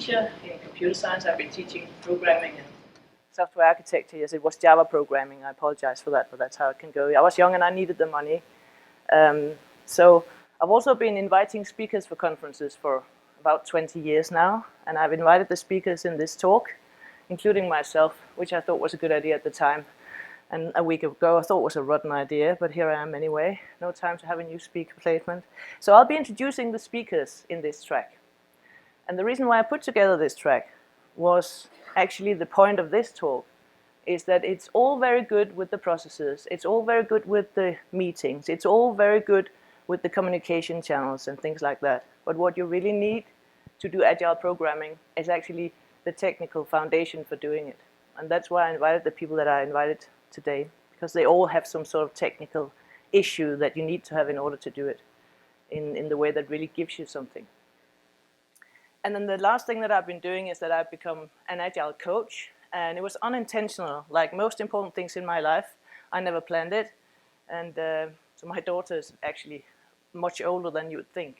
teacher in computer science. I've been teaching programming and software architecture. Yes, it was Java programming. I apologize for that, but that's how it can go. I was young and I needed the money. So I've also been inviting speakers for conferences for about 20 years now, and I've invited the speakers in this talk, including myself, which I thought was a good idea at the time. And a week ago I thought was a rotten idea, but here I am anyway. No time to have a new speaker placement. So I'll be introducing the speakers in this track. And the reason why I put together this track was actually the point of this talk, is that it's all very good with the processes, it's all very good with the meetings, it's all very good with the communication channels and things like that. But what you really need to do agile programming is actually the technical foundation for doing it. And that's why I invited the people that I invited today, because they all have some sort of technical issue that you need to have in order to do it in the way that really gives you something. And then the last thing that I've been doing is that I've become an agile coach, and it was unintentional. Like most important things in my life, I never planned it. And so my daughter is actually much older than you would think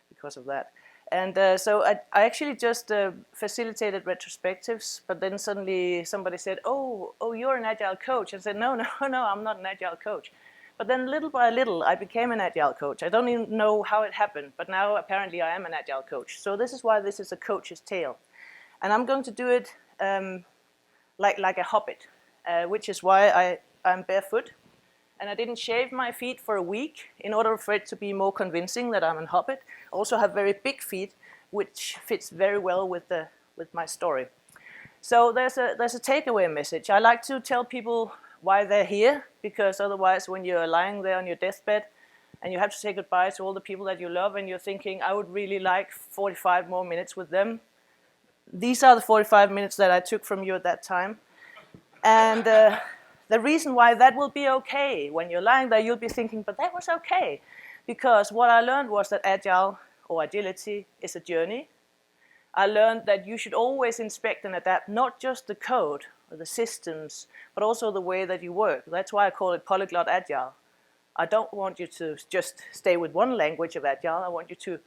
because of that. And so I actually just facilitated retrospectives, but then suddenly somebody said, oh, you're an agile coach. I said, no, I'm not an agile coach. But then little by little, I became an agile coach. I don't even know how it happened, but now apparently I am an agile coach. So this is why this is a coach's tale. And I'm going to do it like a hobbit, which is why I'm barefoot. And I didn't shave my feet for a week in order for it to be more convincing that I'm a hobbit. I also have very big feet, which fits very well with my story. So there's a takeaway message. I like to tell people why they're here, because otherwise when you're lying there on your deathbed and you have to say goodbye to all the people that you love and you're thinking, I would really like 45 more minutes with them. These are the 45 minutes that I took from you at that time. And the reason why that will be okay, when you're lying there, you'll be thinking, but that was okay. Because what I learned was that agile or agility is a journey. I learned that you should always inspect and adapt not just the code or the systems, but also the way that you work. That's why I call it Polyglot Agile. I don't want you to just stay with one language of agile. I want you to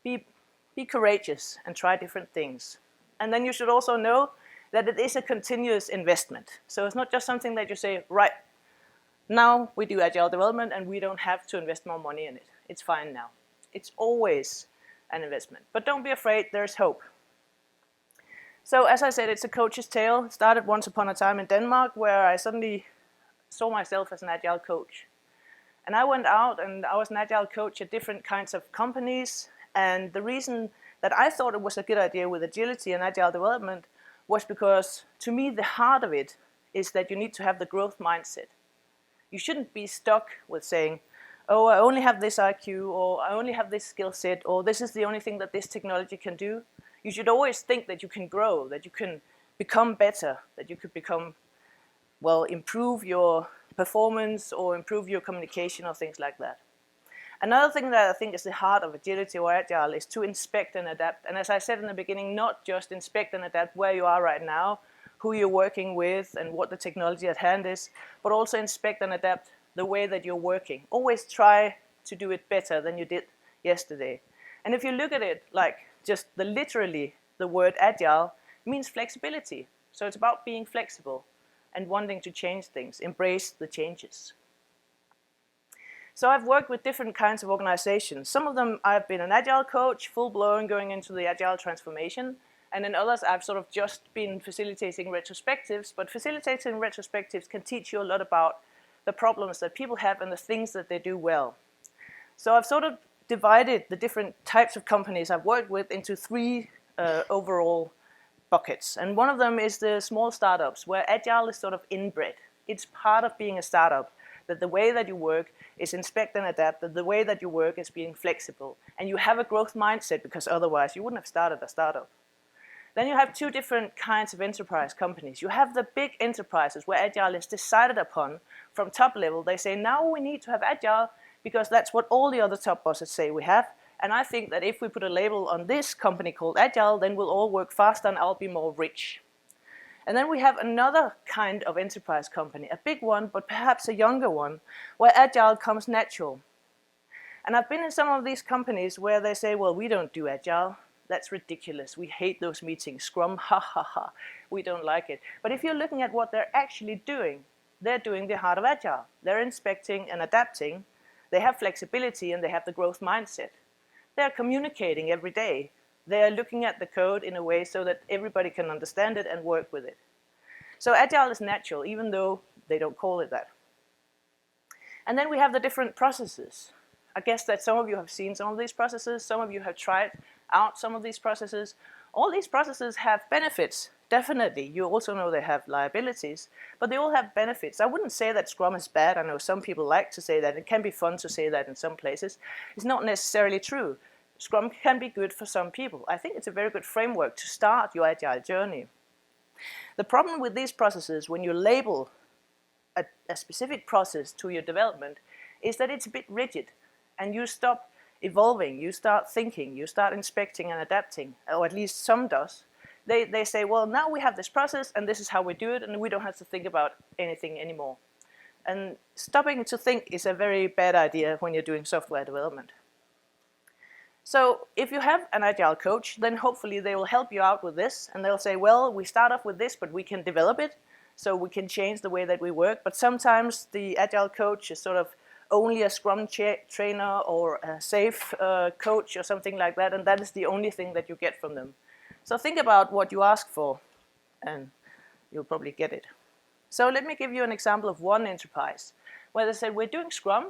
be courageous and try different things. And then you should also know that it is a continuous investment. So it's not just something that you say, right, now we do agile development and we don't have to invest more money in it. It's fine now. It's always an investment. But don't be afraid, there's hope. So as I said, it's a coach's tale. It started once upon a time in Denmark, where I suddenly saw myself as an agile coach. And I went out and I was an agile coach at different kinds of companies. And the reason that I thought it was a good idea with agility and agile development was because, to me, the heart of it is that you need to have the growth mindset. You shouldn't be stuck with saying, oh, I only have this IQ, or I only have this skill set, or this is the only thing that this technology can do. You should always think that you can grow, that you can become better, that you could become, well, improve your performance or improve your communication or things like that. Another thing that I think is the heart of agility or agile is to inspect and adapt. And as I said in the beginning, not just inspect and adapt where you are right now, who you're working with and what the technology at hand is, but also inspect and adapt the way that you're working. Always try to do it better than you did yesterday. And if you look at it like just literally, the word agile means flexibility. So it's about being flexible and wanting to change things, embrace the changes. So I've worked with different kinds of organizations. Some of them I've been an agile coach, full-blown going into the agile transformation. And in others I've sort of just been facilitating retrospectives. But facilitating retrospectives can teach you a lot about the problems that people have and the things that they do well. So I've sort of divided the different types of companies I've worked with into three overall buckets. And one of them is the small startups, where agile is sort of inbred. It's part of being a startup, that the way that you work is inspect and adapt, that the way that you work is being flexible. And you have a growth mindset, because otherwise you wouldn't have started a startup. Then you have two different kinds of enterprise companies. You have the big enterprises where agile is decided upon from top level. They say, now we need to have agile because that's what all the other top bosses say we have. And I think that if we put a label on this company called agile, then we'll all work faster and I'll be more rich. And then we have another kind of enterprise company, a big one, but perhaps a younger one, where agile comes natural. And I've been in some of these companies where they say, well, we don't do agile. that's ridiculous. We hate those meetings. Scrum, ha ha ha. We don't like it. But if you're looking at what they're actually doing, they're doing the heart of Agile. They're inspecting and adapting. They have flexibility and they have the growth mindset. They're communicating every day. They're looking at the code in a way so that everybody can understand it and work with it. So Agile is natural, even though they don't call it that. And then we have the different processes. I guess that some of you have seen some of these processes. Some of you have tried out some of these processes. All these processes have benefits, definitely. You also know they have liabilities, but they all have benefits. I wouldn't say that Scrum is bad. I know some people like to say that. It can be fun to say that in some places. It's not necessarily true. Scrum can be good for some people. I think it's a very good framework to start your Agile journey. The problem with these processes, when you label a specific process to your development, is that it's a bit rigid, and you stop evolving, you start thinking, you start inspecting and adapting, or at least some does. They say, well, now we have this process, and this is how we do it, and we don't have to think about anything anymore. And stopping to think is a very bad idea when you're doing software development. So if you have an Agile coach, then hopefully they will help you out with this, and they'll say, well, we start off with this, but we can develop it, so we can change the way that we work. But sometimes the Agile coach is sort of only a Scrum trainer or a safe coach or something like that, and that is the only thing that you get from them. So think about what you ask for, and you'll probably get it. So let me give you an example of one enterprise where they said, we're doing Scrum,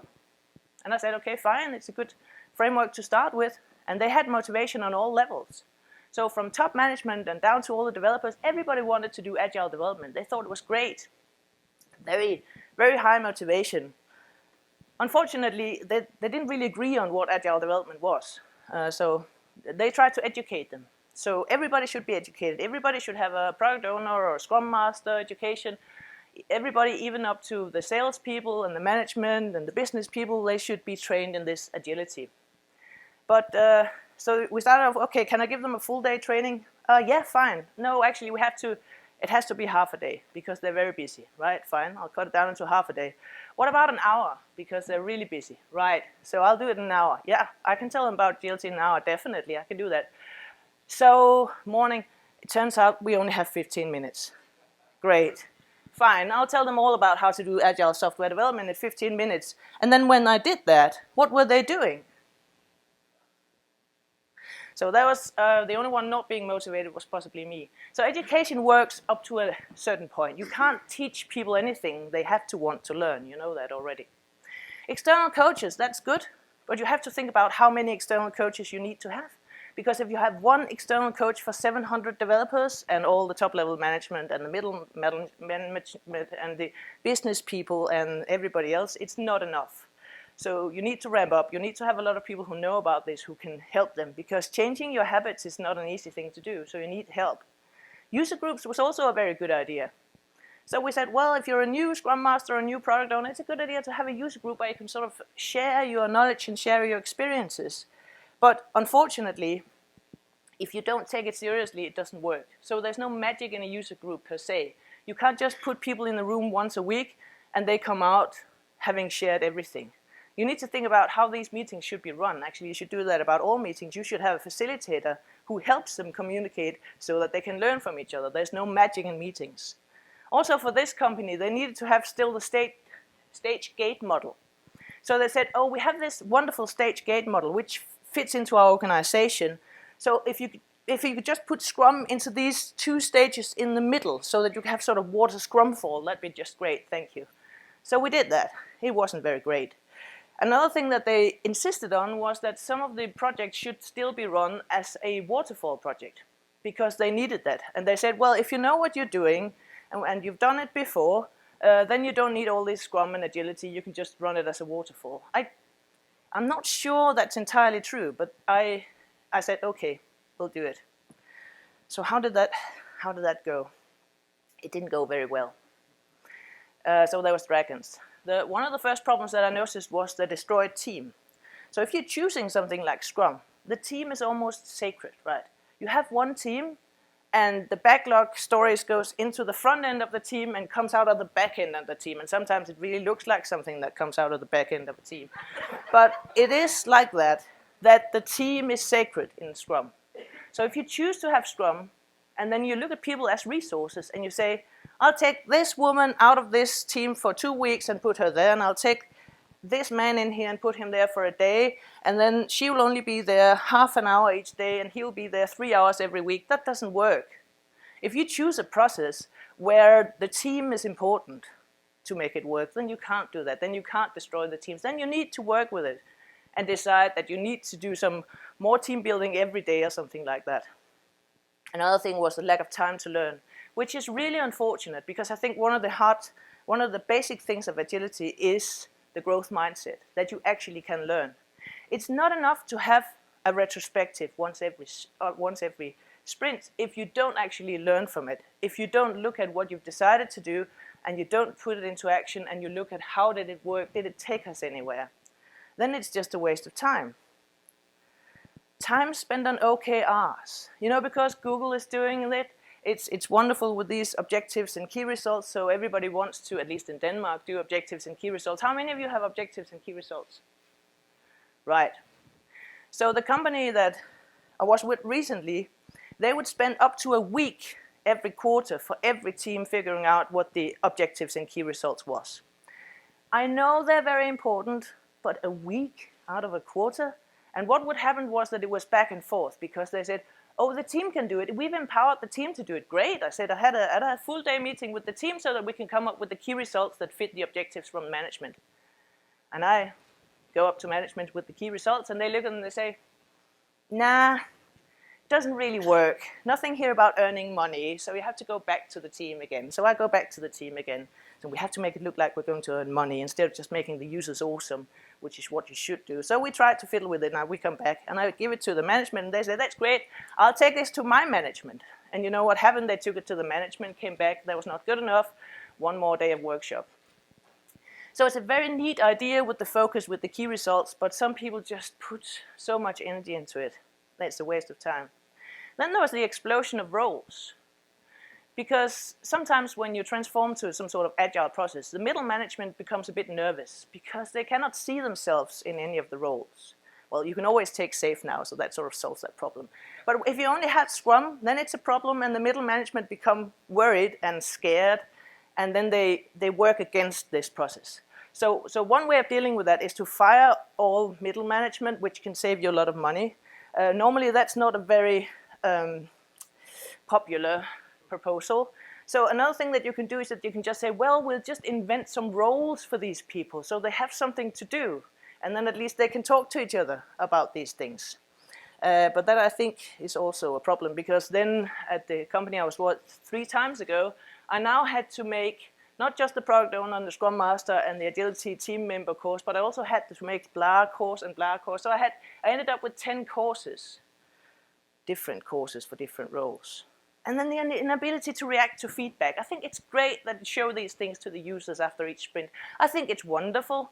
and I said, okay, fine, it's a good framework to start with, and they had motivation on all levels. So from top management and down to all the developers, everybody wanted to do Agile development. They thought it was great. Very, very high motivation. Unfortunately, they didn't really agree on what Agile development was. So they tried to educate them. So everybody should be educated. Everybody should have a product owner or a Scrum Master education. Everybody, even up to the salespeople and the management and the business people, they should be trained in this agility. But so we started off, okay, can I give them a full day training? Yeah, fine. No, actually, it has to be half a day because they're very busy, right? Fine, I'll cut it down into half a day. What about an hour? Because they're really busy, right? So I'll do it in an hour. Yeah, I can tell them about agility in an hour, definitely, I can do that. So, morning, it turns out we only have 15 minutes. Great. Fine, I'll tell them all about how to do Agile software development in 15 minutes. And then when I did that, what were they doing? So that was the only one not being motivated was possibly me. So education works up to a certain point. You can't teach people anything. They have to want to learn. You know that already. External coaches, that's good. But you have to think about how many external coaches you need to have. Because if you have one external coach for 700 developers and all the top-level management and the middle management and the business people and everybody else, it's not enough. So you need to ramp up. You need to have a lot of people who know about this, who can help them, because changing your habits is not an easy thing to do, so you need help. User groups was also a very good idea. So we said, well, if you're a new Scrum Master or a new product owner, it's a good idea to have a user group where you can sort of share your knowledge and share your experiences. But unfortunately, if you don't take it seriously, it doesn't work. So there's no magic in a user group per se. You can't just put people in the room once a week and they come out having shared everything. You need to think about how these meetings should be run. Actually, you should do that about all meetings. You should have a facilitator who helps them communicate so that they can learn from each other. There's no magic in meetings. Also for this company, they needed to have still the stage gate model. So they said, oh, we have this wonderful stage gate model which fits into our organization. So if you could just put Scrum into these two stages in the middle so that you have sort of water Scrum fall, that'd be just great, thank you. So we did that. It wasn't very great. Another thing that they insisted on was that some of the projects should still be run as a waterfall project because they needed that. And they said, well, if you know what you're doing and you've done it before, then you don't need all this Scrum and agility. You can just run it as a waterfall. I'm not sure that's entirely true, but I said, okay, we'll do it. So how did that go? It didn't go very well. So there was dragons. One of the first problems that I noticed was the destroyed team. So if you're choosing something like Scrum, the team is almost sacred, right? You have one team, and the backlog stories goes into the front end of the team and comes out of the back end of the team. And sometimes it really looks like something that comes out of the back end of the team. But it is like that the team is sacred in Scrum. So if you choose to have Scrum, and then you look at people as resources, and you say, I'll take this woman out of this team for 2 weeks and put her there, and I'll take this man in here and put him there for a day, and then she will only be there half an hour each day, and he'll be there 3 hours every week. That doesn't work. If you choose a process where the team is important to make it work, then you can't do that. Then you can't destroy the teams. Then you need to work with it and decide that you need to do some more team building every day or something like that. Another thing was the lack of time to learn, which is really unfortunate, because I think one of the basic things of agility is the growth mindset, that you actually can learn. It's not enough to have a retrospective once every sprint if you don't actually learn from it, if you don't look at what you've decided to do and you don't put it into action and you look at how did it work, did it take us anywhere, then it's just a waste of time. Time spent on OKRs, because Google is doing it. It's wonderful with these objectives and key results, so everybody wants to, at least in Denmark, do objectives and key results. How many of you have objectives and key results? Right. So the company that I was with recently, they would spend up to a week every quarter for every team figuring out what the objectives and key results was. I know they're very important, but a week out of a quarter? And what would happen was that it was back and forth, because they said, oh, the team can do it. We've empowered the team to do it. Great. I said I had a full day meeting with the team so that we can come up with the key results that fit the objectives from management. And I go up to management with the key results, and they look at them and they say, nah, doesn't really work. Nothing here about earning money, so we have to go back to the team again. So I go back to the team again. So we have to make it look like we're going to earn money instead of just making the users awesome, which is what you should do. So we try to fiddle with it. Now we come back and I give it to the management, and they say, that's great, I'll take this to my management. And you know what happened? They took it to the management, came back, that was not good enough, one more day of workshop. So it's a very neat idea with the focus, with the key results, but some people just put so much energy into it. That's a waste of time. Then there was the explosion of roles. Because sometimes when you transform to some sort of agile process, the middle management becomes a bit nervous because they cannot see themselves in any of the roles. Well, you can always take safe now, so that sort of solves that problem. But if you only had Scrum, then it's a problem, and the middle management become worried and scared, and then they work against this process. So one way of dealing with that is to fire all middle management, which can save you a lot of money. Normally that's not a very popular proposal. So another thing that you can do is that you can just say, well, we'll just invent some roles for these people so they have something to do, and then at least they can talk to each other about these things. But that I think is also a problem, because then at the company I was with 3 times ago, I now had to make not just the product owner and the Scrum Master and the Agility team member course, but I also had to make blah course and blah course. So I ended up with 10 courses, different courses for different roles. And then the inability to react to feedback. I think it's great that you show these things to the users after each sprint. I think it's wonderful.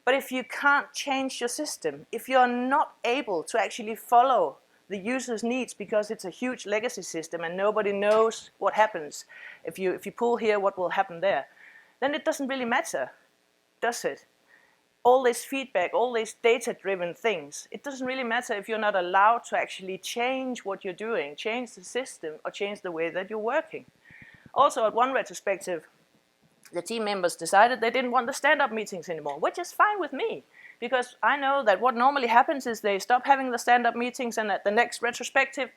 But if you can't change your system, if you're not able to actually follow the user's needs because it's a huge legacy system and nobody knows what happens, if you pull here, what will happen there, then it doesn't really matter, does it? All this feedback, all these data-driven things, it doesn't really matter if you're not allowed to actually change what you're doing, change the system, or change the way that you're working. Also, at one retrospective, the team members decided they didn't want the stand-up meetings anymore, which is fine with me, because I know that what normally happens is they stop having the stand-up meetings, and at the next retrospective,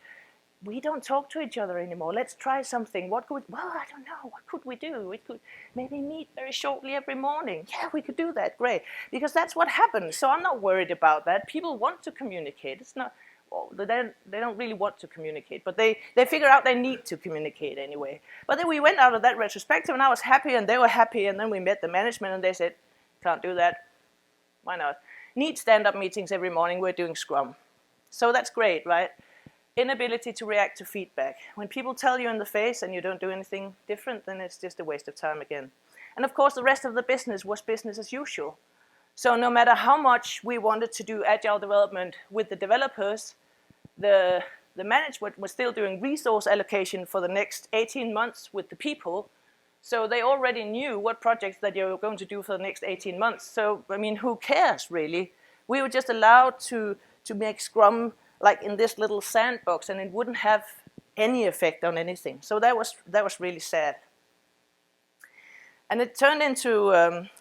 we don't talk to each other anymore. Let's try something. What could we, well, I don't know. What could we do? We could maybe meet very shortly every morning. Yeah, we could do that. Great. Because that's what happens. So I'm not worried about that. People want to communicate. It's not, well, they don't really want to communicate, but they figure out they need to communicate anyway. But then we went out of that retrospective, and I was happy, and they were happy, and then we met the management, and they said, can't do that. Why not? Need stand-up meetings every morning. We're doing Scrum. So that's great, right? Inability to react to feedback. When people tell you in the face and you don't do anything different, then it's just a waste of time again. And of course, the rest of the business was business as usual. So no matter how much we wanted to do agile development with the developers, the management was still doing resource allocation for the next 18 months with the people. So they already knew what projects that you were going to do for the next 18 months. So, I mean, who cares, really? We were just allowed to make Scrum like in this little sandbox, and it wouldn't have any effect on anything. So that was really sad. And it turned into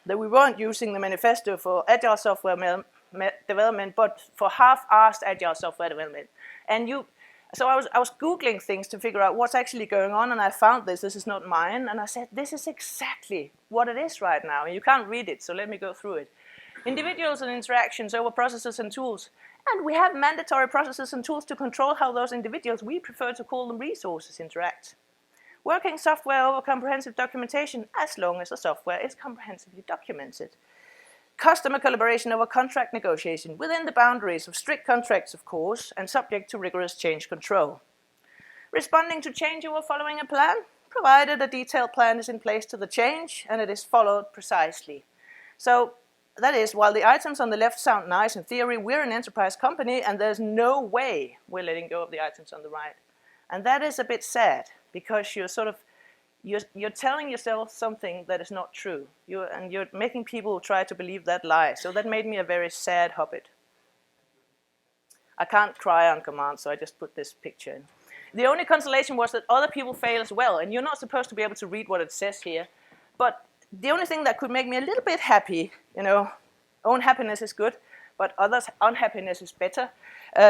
that we weren't using the manifesto for agile software development, but for half-assed agile software development. And so I was Googling things to figure out what's actually going on, and I found this. This is not mine. And I said, this is exactly what it is right now. And you can't read it, so let me go through it. Individuals and interactions over processes and tools. And we have mandatory processes and tools to control how those individuals, we prefer to call them resources, interact. Working software over comprehensive documentation, as long as the software is comprehensively documented. Customer collaboration over contract negotiation, within the boundaries of strict contracts, of course, and subject to rigorous change control. Responding to change over following a plan, provided a detailed plan is in place to the change and it is followed precisely. So that is, while the items on the left sound nice in theory, we're an enterprise company and there's no way we're letting go of the items on the right. And that is a bit sad, because you're telling yourself something that is not true. You're making people try to believe that lie. So that made me a very sad hobbit. I can't cry on command, so I just put this picture in. The only consolation was that other people fail as well, and you're not supposed to be able to read what it says here. But the only thing that could make me a little bit happy, own happiness is good, but others' unhappiness is better.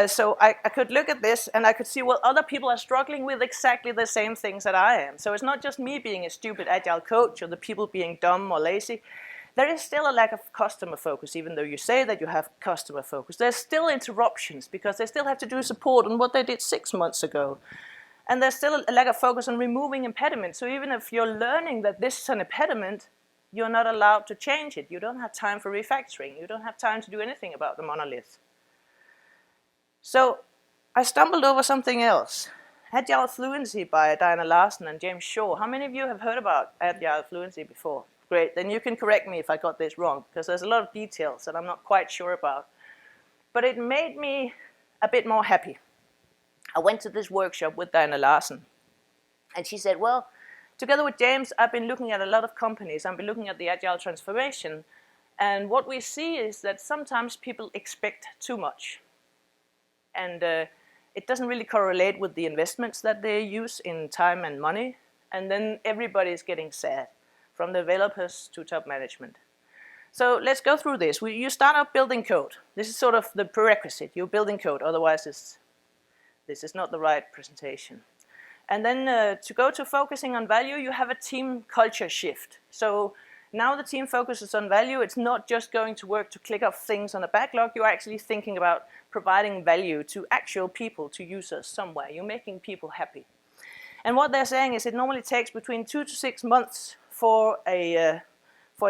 So I could look at this and I could see, well, other people are struggling with exactly the same things that I am. So it's not just me being a stupid agile coach or the people being dumb or lazy. There is still a lack of customer focus, even though you say that you have customer focus. There's still interruptions because they still have to do support on what they did 6 months ago. And there's still a lack of focus on removing impediments. So even if you're learning that this is an impediment, you're not allowed to change it. You don't have time for refactoring. You don't have time to do anything about the monolith. So I stumbled over something else. Agile Fluency by Diana Larsen and James Shaw. How many of you have heard about Agile Fluency before? Great, then you can correct me if I got this wrong, because there's a lot of details that I'm not quite sure about. But it made me a bit more happy. I went to this workshop with Diana Larsen, and she said, well, together with James, I've been looking at a lot of companies. I've been looking at the agile transformation, and what we see is that sometimes people expect too much. And it doesn't really correlate with the investments that they use in time and money. And then everybody's getting sad, from developers to top management. So let's go through this. You start out building code. This is sort of the prerequisite. You're building code, otherwise this is not the right presentation. And then to go to focusing on value, you have a team culture shift. So now the team focuses on value. It's not just going to work to click off things on a backlog. You're actually thinking about providing value to actual people, to users somewhere. You're making people happy. And what they're saying is it normally takes between 2 to 6 months for a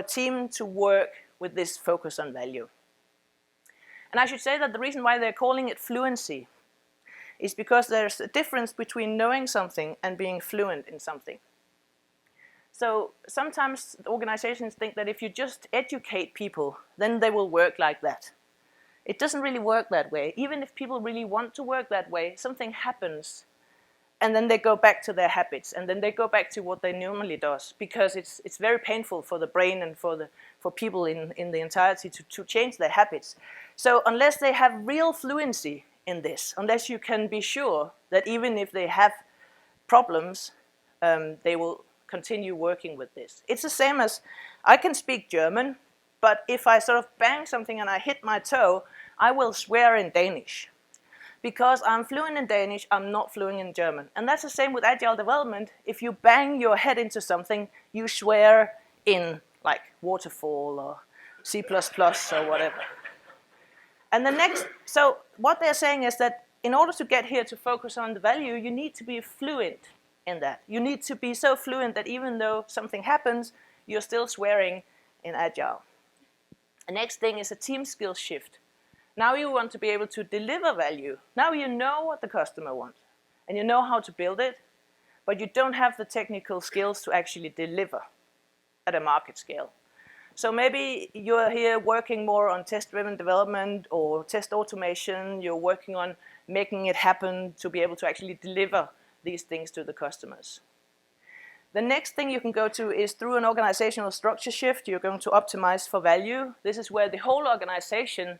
team to work with this focus on value. And I should say that the reason why they're calling it fluency is because there's a difference between knowing something and being fluent in something. So sometimes organizations think that if you just educate people, then they will work like that. It doesn't really work that way. Even if people really want to work that way, something happens, and then they go back to their habits, and then they go back to what they normally do, because it's very painful for the brain and for people in the entirety to change their habits. So unless they have real fluency in this, unless you can be sure that even if they have problems, they will continue working with this. It's the same as, I can speak German, but if I sort of bang something and I hit my toe, I will swear in Danish. Because I'm fluent in Danish, I'm not fluent in German. And that's the same with agile development. If you bang your head into something, you swear in like waterfall or C++ or whatever. And so what they're saying is that in order to get here to focus on the value, you need to be fluent in that. You need to be so fluent that even though something happens, you're still swearing in agile. The next thing is a team skills shift. Now you want to be able to deliver value. Now you know what the customer wants, and you know how to build it, but you don't have the technical skills to actually deliver at a market scale. So maybe you're here working more on test-driven development or test automation. You're working on making it happen to be able to actually deliver these things to the customers. The next thing you can go to is through an organizational structure shift. You're going to optimize for value. This is where the whole organization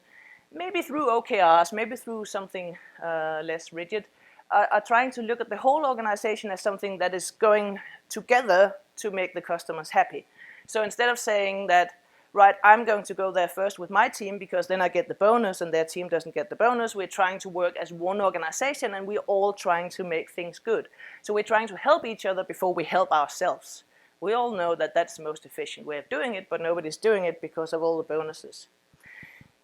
maybe through OKRs, maybe through something less rigid, are trying to look at the whole organization as something that is going together to make the customers happy. So instead of saying that, right, I'm going to go there first with my team because then I get the bonus and their team doesn't get the bonus, we're trying to work as one organization and we're all trying to make things good. So we're trying to help each other before we help ourselves. We all know that that's the most efficient way of doing it, but nobody's doing it because of all the bonuses.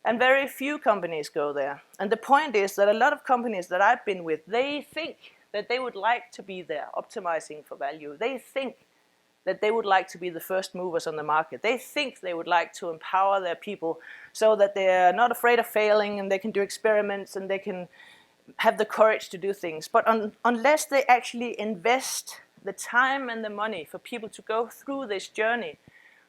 And very few companies go there. And the point is that a lot of companies that I've been with, they think that they would like to be there optimizing for value. They think that they would like to be the first movers on the market. They think they would like to empower their people so that they're not afraid of failing and they can do experiments and they can have the courage to do things. But unless they actually invest the time and the money for people to go through this journey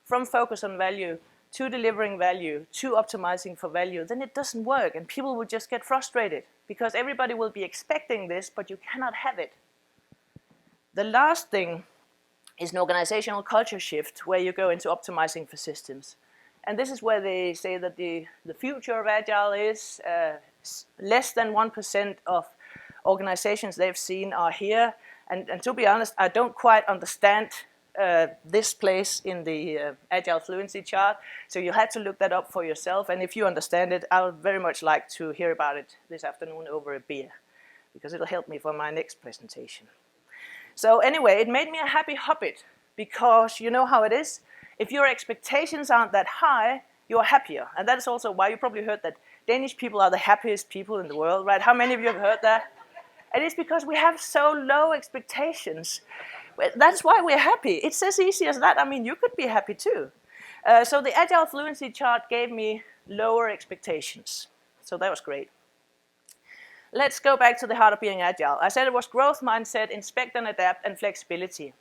from focus on value to delivering value, to optimizing for value, then it doesn't work and people will just get frustrated because everybody will be expecting this, but you cannot have it. The last thing is an organizational culture shift where you go into optimizing for systems. And this is where they say that the future of Agile is less than 1% of organizations they've seen are here. And to be honest, I don't quite understand this place in the Agile Fluency chart, so you had to look that up for yourself, and if you understand it, I would very much like to hear about it this afternoon over a beer, because it'll help me for my next presentation. So anyway, it made me a happy hobbit, because you know how it is, if your expectations aren't that high, you're happier, and that's also why you probably heard that Danish people are the happiest people in the world, right? How many of you have heard that? And it's because we have so low expectations. That's why we're happy. It's as easy as that. I mean, you could be happy too. So the Agile Fluency chart gave me lower expectations. So that was great. Let's go back to the heart of being Agile. I said it was growth mindset, inspect and adapt, and flexibility.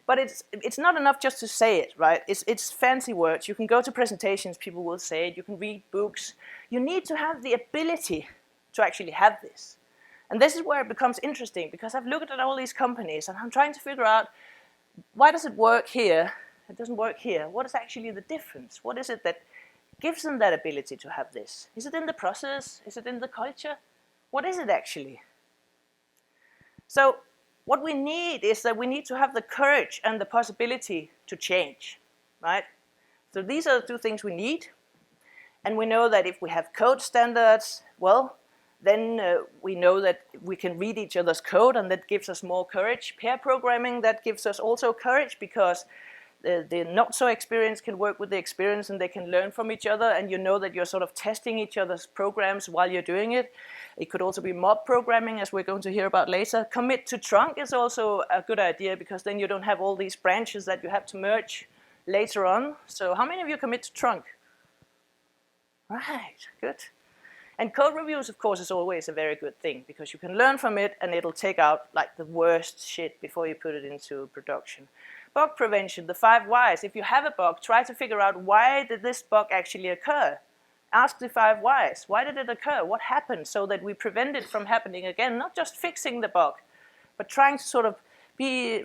But it's not enough just to say it, right? It's fancy words. You can go to presentations, people will say it. You can read books. You need to have the ability to actually have this. And this is where it becomes interesting, because I've looked at all these companies and I'm trying to figure out, why does it work here? It doesn't work here. What is actually the difference? What is it that gives them that ability to have this? Is it in the process? Is it in the culture? What is it actually? So what we need is that we need to have the courage and the possibility to change, right? So these are the two things we need. And we know that if we have code standards, well, then we know that we can read each other's code, and that gives us more courage. Pair programming, that gives us also courage, because the not so experienced can work with the experienced and they can learn from each other, and you know that you're sort of testing each other's programs while you're doing it. It could also be mob programming, as we're going to hear about later. Commit to trunk is also a good idea, because then you don't have all these branches that you have to merge later on. So how many of you commit to trunk? Right, good. And code reviews, of course, is always a very good thing, because you can learn from it and it'll take out like the worst shit before you put it into production. Bug prevention, the 5 whys. If you have a bug, try to figure out, why did this bug actually occur? Ask the 5 whys. Why did it occur? What happened? So that we prevent it from happening again. Not just fixing the bug, but trying to sort of be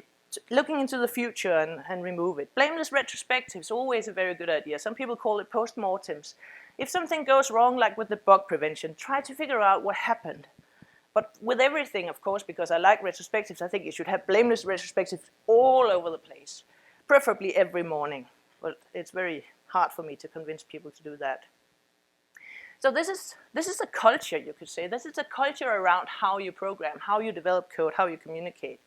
looking into the future and remove it. Blameless retrospectives, always a very good idea. Some people call it post-mortems. If something goes wrong, like with the bug prevention, try to figure out what happened. But with everything, of course, because I like retrospectives, I think you should have blameless retrospectives all over the place, preferably every morning. But it's very hard for me to convince people to do that. So this is a culture, you could say. This is a culture around how you program, how you develop code, how you communicate.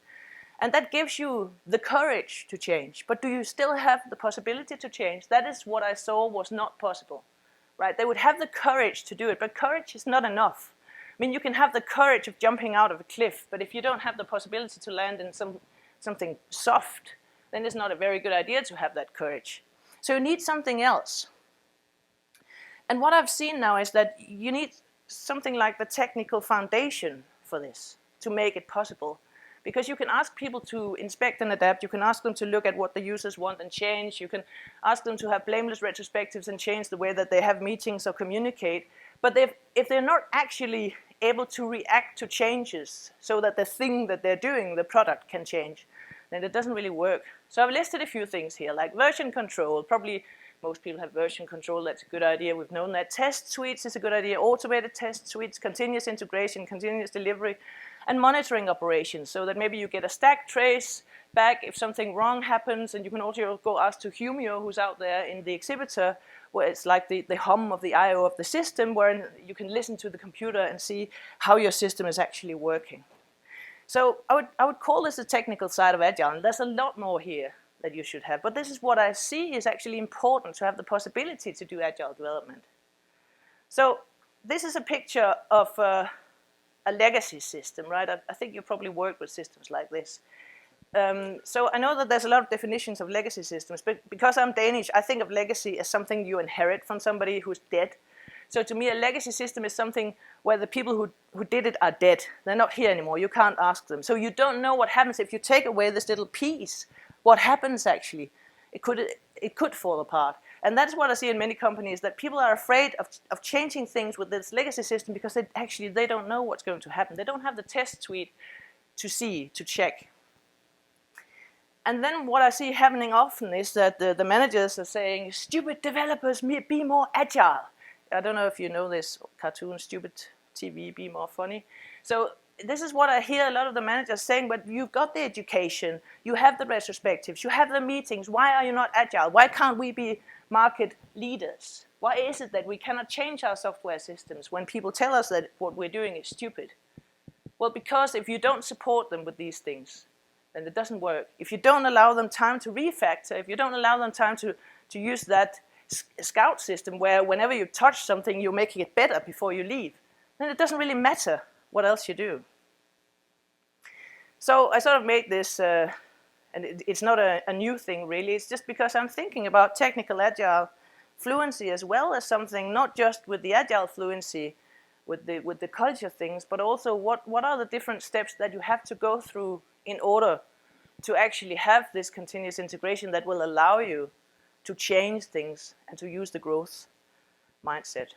And that gives you the courage to change. But do you still have the possibility to change? That is what I saw was not possible. Right? They would have the courage to do it, but courage is not enough. I mean, you can have the courage of jumping out of a cliff, but if you don't have the possibility to land in something soft, then it's not a very good idea to have that courage. So you need something else. And what I've seen now is that you need something like the technical foundation for this to make it possible. Because you can ask people to inspect and adapt, you can ask them to look at what the users want and change, you can ask them to have blameless retrospectives and change the way that they have meetings or communicate, but if they're not actually able to react to changes so that the thing that they're doing, the product, can change, then it doesn't really work. So I've listed a few things here, like version control, probably Most people have version control. That's a good idea. We've known that. Test suites is a good idea. Automated test suites, continuous integration, continuous delivery, and monitoring operations, so that maybe you get a stack trace back if something wrong happens, and you can also go ask to Humio, who's out there in the exhibitor, where it's like the hum of the I/O of the system, where you can listen to the computer and see how your system is actually working. So I would call this the technical side of Agile, and there's a lot more here that you should have. But this is what I see is actually important, to have the possibility to do Agile development. So this is a picture of a legacy system, right? I think you probably worked with systems like this. So I know that there's a lot of definitions of legacy systems, but because I'm Danish, I think of legacy as something you inherit from somebody who's dead. So to me, a legacy system is something where the people who did it are dead. They're not here anymore. You can't ask them. So you don't know what happens if you take away this little piece. What happens actually? It could fall apart. And that's what I see in many companies, that people are afraid of changing things with this legacy system because they don't know what's going to happen. They don't have the test suite to check. And then what I see happening often is that the managers are saying, stupid developers, be more agile. I don't know if you know this cartoon, stupid TV, be more funny. So this is what I hear a lot of the managers saying, but you've got the education, you have the retrospectives, you have the meetings, why are you not agile? Why can't we be market leaders? Why is it that we cannot change our software systems when people tell us that what we're doing is stupid? Well, because if you don't support them with these things, then it doesn't work. If you don't allow them time to refactor, if you don't allow them time to use that scout system where whenever you touch something, you're making it better before you leave, then it doesn't really matter what else you do. So I sort of made this, and it's not a new thing really, it's just because I'm thinking about technical agile fluency as well as something, not just with the agile fluency, with the culture things, but also what are the different steps that you have to go through in order to actually have this continuous integration that will allow you to change things and to use the growth mindset.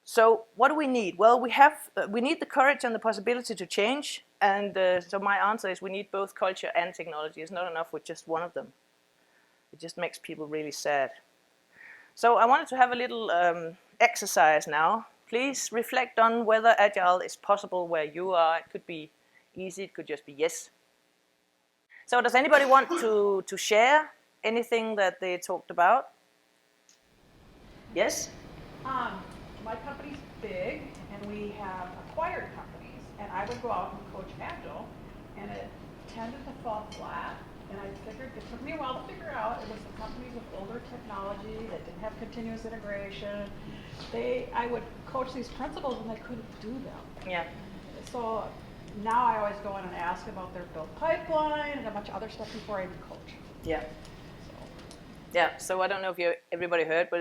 So what do we need? Well, we need the courage and the possibility to change, and so my answer is we need both culture and technology. It's not enough with just one of them. It just makes people really sad. So I wanted to have a little exercise now. Please reflect on whether Agile is possible where you are. It could be easy, it could just be yes. So does anybody want to share anything that they talked about? Yes? My company's big, and we have acquired companies, and I would go out and coach Agile, and it tended to fall flat, and I figured, it took me a while to figure out, it was the companies with older technology that didn't have continuous integration. I would coach these principles, and they couldn't do them. Yeah. So now I always go in and ask about their build pipeline and a bunch of other stuff before I even coach. Yeah. Yeah, so I don't know if everybody heard, but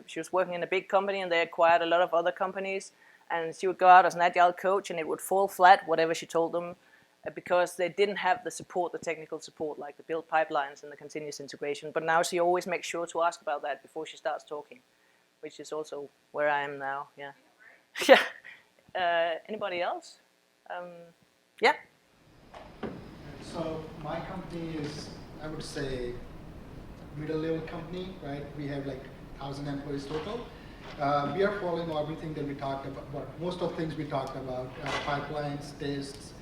she was working in a big company and they acquired a lot of other companies, and she would go out as an agile coach and it would fall flat, whatever she told them, because they didn't have the support, the technical support, like the build pipelines and the continuous integration. But now she always makes sure to ask about that before she starts talking, which is also where I am now, yeah. Yeah. Anybody else? Yeah? So my company is, I would say, middle level company, right? We have like 1,000 employees total. We are following everything that we talked about, most of things we talked about, pipelines, tests.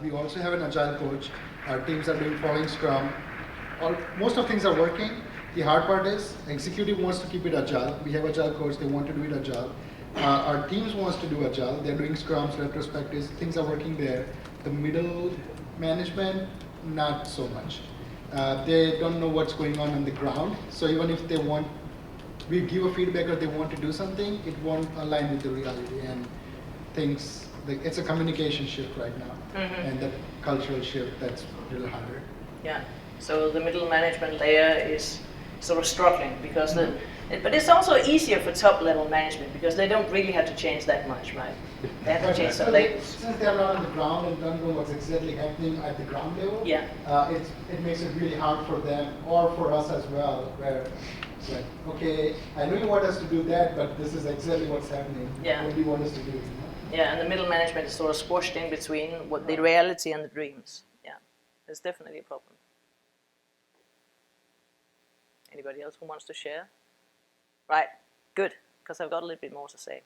We also have an agile coach. Our teams are following Scrum. Most of things are working. The hard part is executive wants to keep it agile. We have agile coach, they want to do it agile. Our teams wants to do agile. They're doing Scrums, retrospectives, things are working there. The middle management, not so much. They don't know what's going on the ground. So even if we give a feedback or they want to do something, it won't align with the reality, and things, it's a communication shift right now, and that cultural shift, that's a little harder. Yeah, so the middle management layer is sort of struggling because but it's also easier for top level management because they don't really have to change that much, right? They have to change some labels. Since they're not on the ground and don't know what's exactly happening at the ground level, yeah. It makes it really hard for them or for us as well, where it's like, okay, I know you want us to do that, but this is exactly what's happening. Yeah. What do you want us to do? You know? Yeah, and the middle management is sort of squashed in between what the reality and the dreams. Yeah, there's definitely a problem. Anybody else who wants to share? Right, good, because I've got a little bit more to say.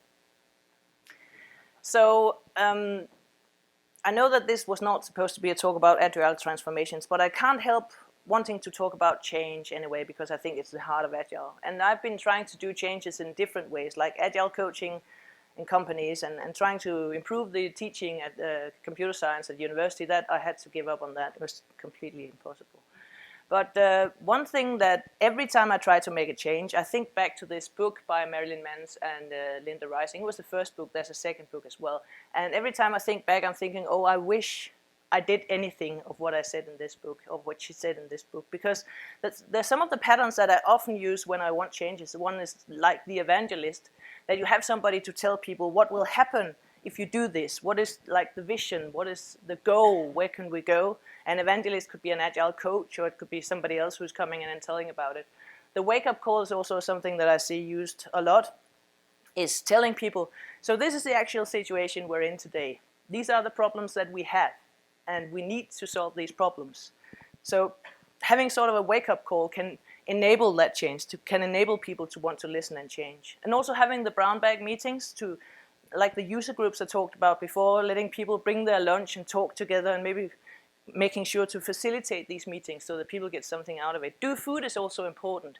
So I know that this was not supposed to be a talk about agile transformations, but I can't help wanting to talk about change anyway, because I think it's the heart of agile. And I've been trying to do changes in different ways, like agile coaching in companies and trying to improve the teaching at computer science at university. That I had to give up on that. It was completely impossible. But one thing that every time I try to make a change, I think back to this book by Marilyn Manns and Linda Rising. It was the first book. There's a second book as well. And every time I think back, I'm thinking, oh, I wish I did anything of what I said in this book, of what she said in this book. Because there's some of the patterns that I often use when I want changes. One is like the evangelist, that you have somebody to tell people what will happen if you do this. What is like the vision? What is the goal? Where can we go? An evangelist could be an agile coach, or it could be somebody else who's coming in and telling about it. The wake-up call is also something that I see used a lot, is telling people, so this is the actual situation we're in today. These are the problems that we have, and we need to solve these problems. So having sort of a wake-up call can enable that change, can enable people to want to listen and change. And also having the brown bag meetings to, like the user groups I talked about before, letting people bring their lunch and talk together, and maybe making sure to facilitate these meetings so that people get something out of it. Do food is also important.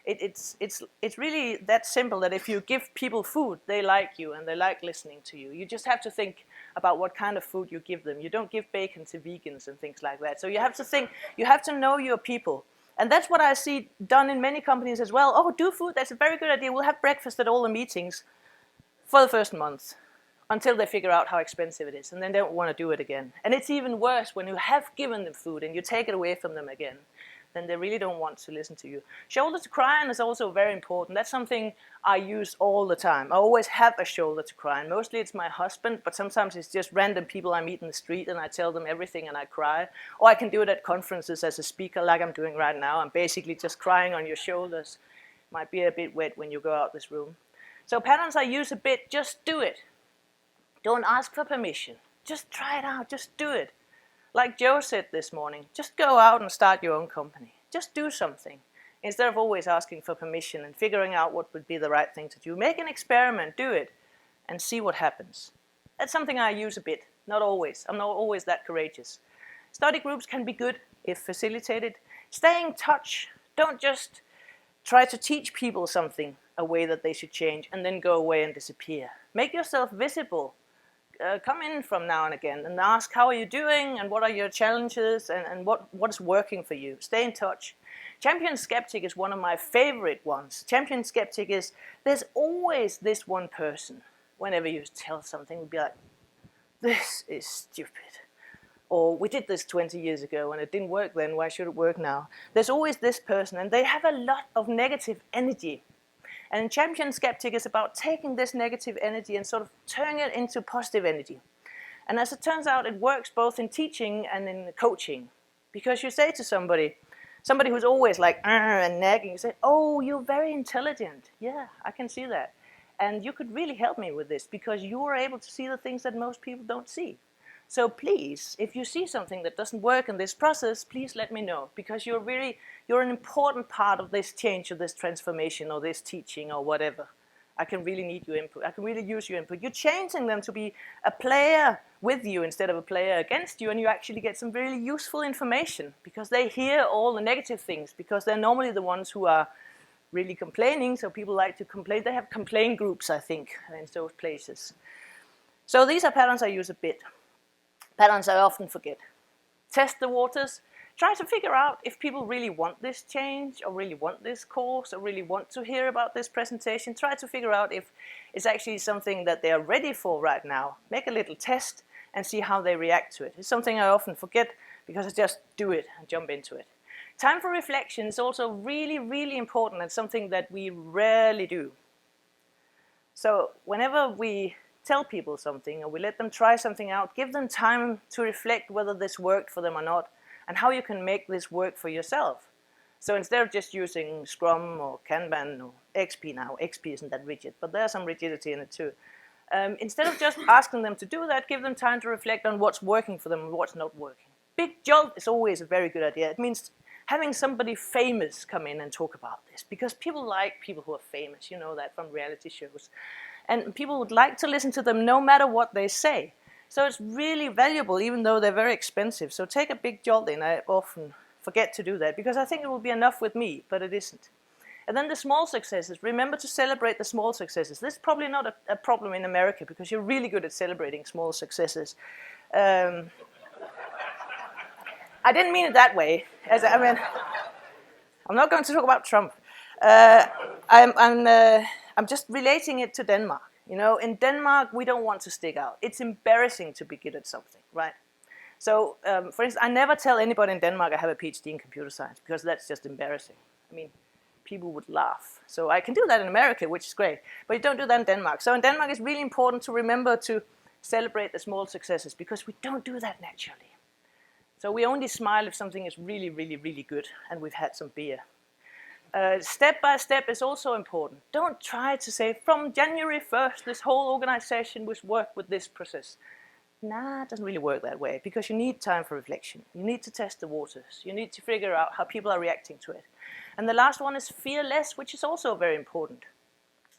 It's really that simple, that if you give people food, they like you and they like listening to you. You just have to think about what kind of food you give them. You don't give bacon to vegans and things like that. So you have to think, you have to know your people. And that's what I see done in many companies as well. Oh, do food, that's a very good idea. We'll have breakfast at all the meetings for the first month, until they figure out how expensive it is, and then they don't want to do it again. And it's even worse when you have given them food and you take it away from them again. Then they really don't want to listen to you. Shoulder to cry on is also very important. That's something I use all the time. I always have a shoulder to cry on. Mostly it's my husband, but sometimes it's just random people I meet in the street and I tell them everything and I cry. Or I can do it at conferences as a speaker like I'm doing right now. I'm basically just crying on your shoulders. Might be a bit wet when you go out this room. So patterns I use a bit, just do it. Don't ask for permission. Just try it out. Just do it. Like Joe said this morning, just go out and start your own company. Just do something. Instead of always asking for permission and figuring out what would be the right thing to do. Make an experiment, do it, and see what happens. That's something I use a bit. Not always. I'm not always that courageous. Study groups can be good if facilitated. Stay in touch. Don't just try to teach people something, a way that they should change, and then go away and disappear. Make yourself visible. Come in from now and again and ask, how are you doing and what are your challenges and what's working for you. Stay in touch. Champion Skeptic is one of my favorite ones. Champion Skeptic is, there's always this one person, whenever you tell something, would be like, this is stupid. Or we did this 20 years ago and it didn't work then, why should it work now? There's always this person, and they have a lot of negative energy. And Champion Skeptic is about taking this negative energy and sort of turning it into positive energy. And as it turns out, it works both in teaching and in coaching. Because you say to somebody who's always like and nagging, you say, oh, you're very intelligent. Yeah, I can see that. And you could really help me with this because you are able to see the things that most people don't see. So please, if you see something that doesn't work in this process, please let me know, because you're an important part of this change or this transformation or this teaching or whatever. I can really need your input. I can really use your input. You're changing them to be a player with you instead of a player against you, and you actually get some really useful information because they hear all the negative things, because they're normally the ones who are really complaining, so people like to complain. They have complaint groups, I think, in those places. So these are patterns I use a bit. Patterns I often forget. Test the waters. Try to figure out if people really want this change or really want this course or really want to hear about this presentation. Try to figure out if it's actually something that they are ready for right now. Make a little test and see how they react to it. It's something I often forget because I just do it and jump into it. Time for reflection is also really, really important and something that we rarely do. So whenever we tell people something or we let them try something out, give them time to reflect whether this worked for them or not and how you can make this work for yourself. So instead of just using Scrum or Kanban or XP now, XP isn't that rigid, but there's some rigidity in it too. Instead of just asking them to do that, give them time to reflect on what's working for them and what's not working. Big jolt is always a very good idea. It means having somebody famous come in and talk about this, because people like people who are famous, you know that from reality shows. And people would like to listen to them no matter what they say. So it's really valuable, even though they're very expensive. So take a big jolt in. I often forget to do that, because I think it will be enough with me, but it isn't. And then the small successes. Remember to celebrate the small successes. This is probably not a problem in America, because you're really good at celebrating small successes. I didn't mean it that way. I'm not going to talk about Trump. I'm just relating it to Denmark. You know, in Denmark, we don't want to stick out. It's embarrassing to be good at something, right? So, for instance, I never tell anybody in Denmark I have a PhD in computer science, because that's just embarrassing. I mean, people would laugh. So I can do that in America, which is great, but you don't do that in Denmark. So in Denmark, it's really important to remember to celebrate the small successes, because we don't do that naturally. So we only smile if something is really, really, really good and we've had some beer. Step by step is also important. Don't try to say, from January 1st, this whole organization was worked with this process. Nah, it doesn't really work that way, because you need time for reflection. You need to test the waters. You need to figure out how people are reacting to it. And the last one is fear less, which is also very important.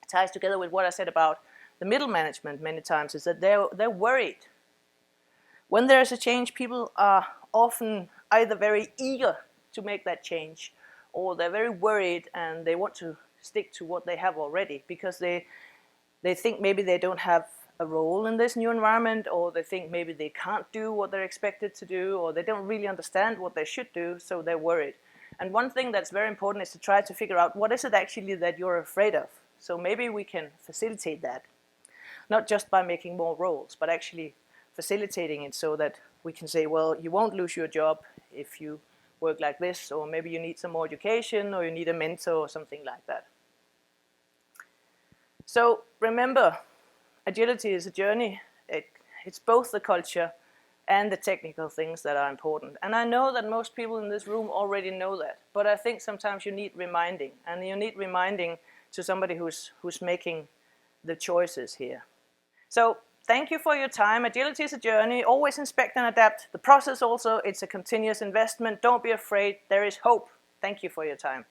It ties together with what I said about the middle management many times, is that they're worried. When there is a change, people are often either very eager to make that change, or they're very worried and they want to stick to what they have already, because they think maybe they don't have a role in this new environment, or they think maybe they can't do what they're expected to do, or they don't really understand what they should do, so they're worried. And one thing that's very important is to try to figure out, what is it actually that you're afraid of? So maybe we can facilitate that, not just by making more roles, but actually facilitating it so that we can say, well, you won't lose your job if you work like this, or maybe you need some more education, or you need a mentor, or something like that. So remember, agility is a journey. It's both the culture and the technical things that are important. And I know that most people in this room already know that, but I think sometimes you need reminding, and you need reminding to somebody who's making the choices here. So thank you for your time. Agility is a journey. Always inspect and adapt. The process also, it's a continuous investment. Don't be afraid. There is hope. Thank you for your time.